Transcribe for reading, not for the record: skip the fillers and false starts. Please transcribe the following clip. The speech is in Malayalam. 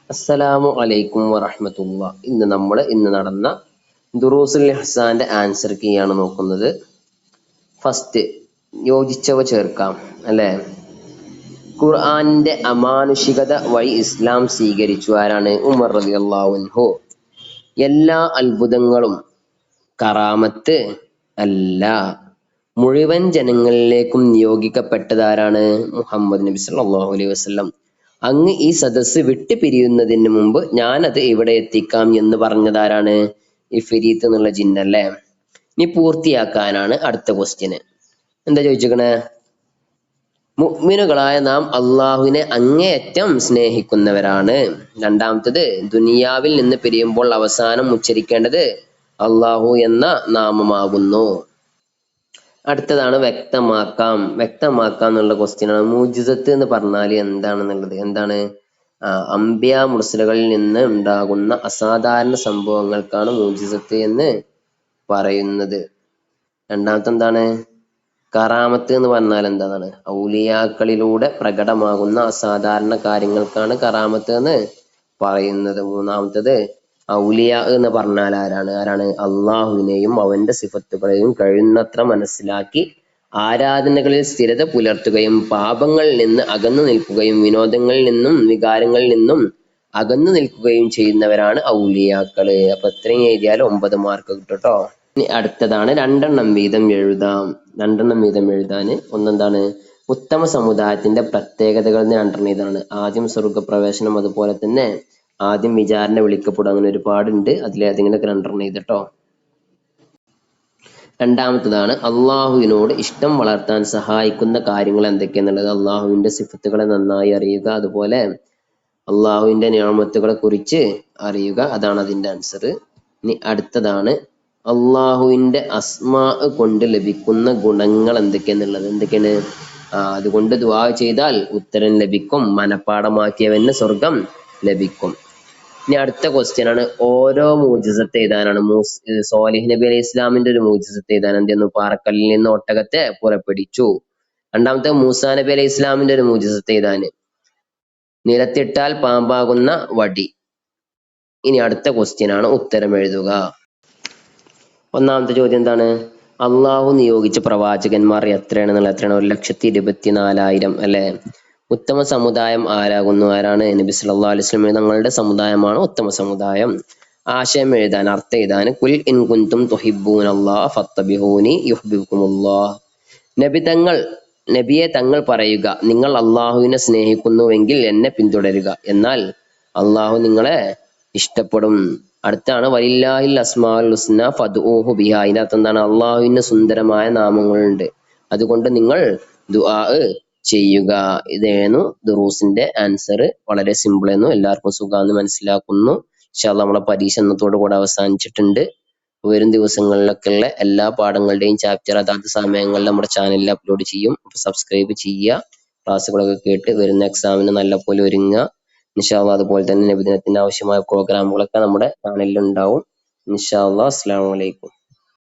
അസ്സലാമു അലൈക്കും വറഹ്മത്തുള്ളാ. ഇന്ന് നടന്ന ദുറൂസുൽ ഇഹ്സാന്റെ ആൻസർ കീയാണ് നോക്കുന്നത്. ഫസ്റ്റ്, യോജിച്ചവ ചേർക്കാം അല്ലേ. ഖുർആനിന്റെ അമാനുഷികത വഴി ഇസ്ലാം സ്വീകരിച്ചു ആരാണ്? ഉമർ റളിയല്ലാഹു അൻഹു. എല്ലാ അത്ഭുതങ്ങളും കറാമത്ത് അല്ല, മുഴുവൻ ജനങ്ങളിലേക്കും നിയോഗിക്കപ്പെട്ടതാരാണ്? മുഹമ്മദ് നബി സല്ലല്ലാഹു അലൈഹി വസല്ലം. അങ്ങ് ഈ സദസ്സ് വിട്ടു പിരിയുന്നതിന് മുമ്പ് ഞാനത് ഇവിടെ എത്തിക്കാം എന്ന് പറഞ്ഞതാരാണ്? ഇഫ്രീത്ത് എന്നുള്ള ജിന്നല്ലേ. ഇനി പൂർത്തിയാക്കാനാണ് അടുത്ത ക്വസ്റ്റ്യന്. എന്താ ചോദിച്ചിരിക്കണേ? മുഅ്മിനുകളായ നാം അള്ളാഹുവിനെ അങ്ങേയറ്റം സ്നേഹിക്കുന്നവരാണ്. രണ്ടാമത്തത്, ദുനിയാവിൽ നിന്ന് പിരിയുമ്പോൾ അവസാനം ഉച്ചരിക്കേണ്ടത് അള്ളാഹു എന്ന നാമമാകുന്നു. അടുത്തതാണ് വ്യക്തമാക്കാം എന്നുള്ള ക്വസ്റ്റ്യൻ ആണ്. മുഅ്ജിസത്ത് എന്ന് പറഞ്ഞാൽ എന്താണെന്നുള്ളത്. എന്താണ്? അംബിയാ മുർസലുകളിൽ നിന്ന് ഉണ്ടാകുന്ന അസാധാരണ സംഭവങ്ങൾക്കാണ് മുഅ്ജിസത്ത് എന്ന് പറയുന്നത്. രണ്ടാമത്തെ എന്താണ്? കറാമത്ത് എന്ന് പറഞ്ഞാൽ എന്താണ്? ഔലിയാക്കളിലൂടെ പ്രകടമാകുന്ന അസാധാരണ കാര്യങ്ങൾക്കാണ് കറാമത്ത് എന്ന് പറയുന്നത്. മൂന്നാമത്തത്, ഔലിയ എന്ന് പറഞ്ഞാൽ ആരാണ്? അള്ളാഹുവിനെയും അവന്റെ സിഫത്തുകളെയും കഴിയുന്നത്ര മനസ്സിലാക്കി ആരാധനകളിൽ സ്ഥിരത പുലർത്തുകയും പാപങ്ങളിൽ നിന്ന് അകന്നു നിൽക്കുകയും വിനോദങ്ങളിൽ നിന്നും വികാരങ്ങളിൽ നിന്നും അകന്നു നിൽക്കുകയും ചെയ്യുന്നവരാണ് ഔലിയാക്കള്. അപ്പൊ ഇത്രയും എഴുതിയാൽ 9 മാർക്ക് കിട്ടും കേട്ടോ. ഇനി അടുത്തതാണ് രണ്ടെണ്ണം വീതം എഴുതാൻ. ഒന്നെന്താണ്? ഉത്തമ സമുദായത്തിന്റെ പ്രത്യേകതകൾ രണ്ടെണ്ണം ഇതാണ്. ആദ്യം സ്വർഗപ്രവേശനം, അതുപോലെ തന്നെ ആദ്യം വിചാരണ വിളിക്കപ്പെടും. അങ്ങനെ ഒരുപാടുണ്ട്. അതിലേതെങ്കിലുമൊക്കെ രണ്ടെണ്ണം എഴുതട്ടോ. രണ്ടാമത്തതാണ് അള്ളാഹുവിനോട് ഇഷ്ടം വളർത്താൻ സഹായിക്കുന്ന കാര്യങ്ങൾ എന്തൊക്കെയാന്നുള്ളത്. അള്ളാഹുവിന്റെ സിഫത്തുകളെ നന്നായി അറിയുക, അതുപോലെ അള്ളാഹുവിന്റെ നിഅമത്തുകളെ കുറിച്ച് അറിയുക. അതാണ് അതിന്റെ ആൻസർ. ഇനി അടുത്തതാണ് അള്ളാഹുവിന്റെ അസ്മാ കൊണ്ട് ലഭിക്കുന്ന ഗുണങ്ങൾ എന്തൊക്കെയാന്നുള്ളത്. എന്തൊക്കെയാണ്? അതുകൊണ്ട് ദുആ ചെയ്താൽ ഉത്തരം ലഭിക്കും, മനപ്പാടമാക്കിയവന് സ്വർഗം ലഭിക്കും. ഇനി അടുത്ത ക്വസ്റ്റ്യൻ ആണ്. ഓരോ മുഅ്ജിസത്ത് എഴുതാനാണ്. സ്വാലിഹ് നബി അലൈഹി ഇസ്ലാമിന്റെ ഒരു മുഅ്ജിസത്ത് എഴുതാൻ. എന്തെന്നു? പാറക്കല്ലിൽ നിന്ന് ഒട്ടകത്തെ പുറപ്പെടിച്ചു. രണ്ടാമത്തെ, മൂസാ നബി അലൈഹി ഇസ്ലാമിന്റെ ഒരു മുഅ്ജിസത്ത് എഴുതാന്. നിലത്തിട്ടാൽ പാമ്പാകുന്ന വടി. ഇനി അടുത്ത ക്വസ്റ്റ്യൻ ആണ്, ഉത്തരം എഴുതുക. ഒന്നാമത്തെ ചോദ്യം എന്താണ്? അള്ളാഹു നിയോഗിച്ച പ്രവാചകന്മാർ എത്രയാണെന്നുള്ള. എത്രയാണ്? 1,24,000 അല്ലെ. ഉത്തമ സമുദായം ആരാണ്? നബി സല്ലല്ലാഹു അലൈഹി വസല്ലം തങ്ങളുടെ സമുദായമാണ് ഉത്തമ സമുദായം. ആശയം എഴുതാൻ, അർത്ഥം എഴുതാൻ. കുൽ ഇൻ കുൻതും തുഹിബ്ബൂനല്ലാഹ ഫത്തബിഊനി യുഹ്ബിബുകുമുല്ലാഹ്. നബിയെ തങ്ങൾ പറയുക, നിങ്ങൾ അള്ളാഹുവിനെ സ്നേഹിക്കുന്നുവെങ്കിൽ എന്നെ പിന്തുടരുക, എന്നാൽ അള്ളാഹു നിങ്ങളെ ഇഷ്ടപ്പെടും. അടുത്താണ് വലില്ലാഹിൽ അസ്മാഉൽ ഹുസ്ന ഫദ്ഊഹു ബിഹാ. ഇതിനകത്ത് എന്താണ്? അള്ളാഹുവിന് സുന്ദരമായ നാമങ്ങളുണ്ട്, അതുകൊണ്ട് നിങ്ങൾ ദുആ ചെയ്യുക. ഇതായിരുന്നു ദുറൂസിന്റെ ആൻസർ. വളരെ സിമ്പിൾ ആയിരുന്നു. എല്ലാവർക്കും സുഖാന്ന് മനസ്സിലാക്കുന്നു. ഇൻഷാ അല്ലാഹ് നമ്മളെ പരീക്ഷ ഇന്നത്തോടു കൂടെ അവസാനിച്ചിട്ടുണ്ട്. വരും ദിവസങ്ങളിലൊക്കെ ഉള്ള എല്ലാ പാഠങ്ങളുടെയും ചാപ്റ്റർ അതാത് സമയങ്ങളിൽ നമ്മുടെ ചാനലിൽ അപ്ലോഡ് ചെയ്യും. സബ്സ്ക്രൈബ് ചെയ്യുക. ക്ലാസ്സുകളൊക്കെ കേട്ട് വരുന്ന എക്സാമിന് നല്ലപോലെ ഒരുങ്ങുക. ഇൻഷാ അല്ലാഹ് അതുപോലെ തന്നെ നബിദിനത്തിന് ആവശ്യമായ പ്രോഗ്രാമുകളൊക്കെ നമ്മുടെ ചാനലിൽ ഉണ്ടാവും. ഇൻഷാ അല്ലാഹ്. അസ്സലാമു അലൈക്കും.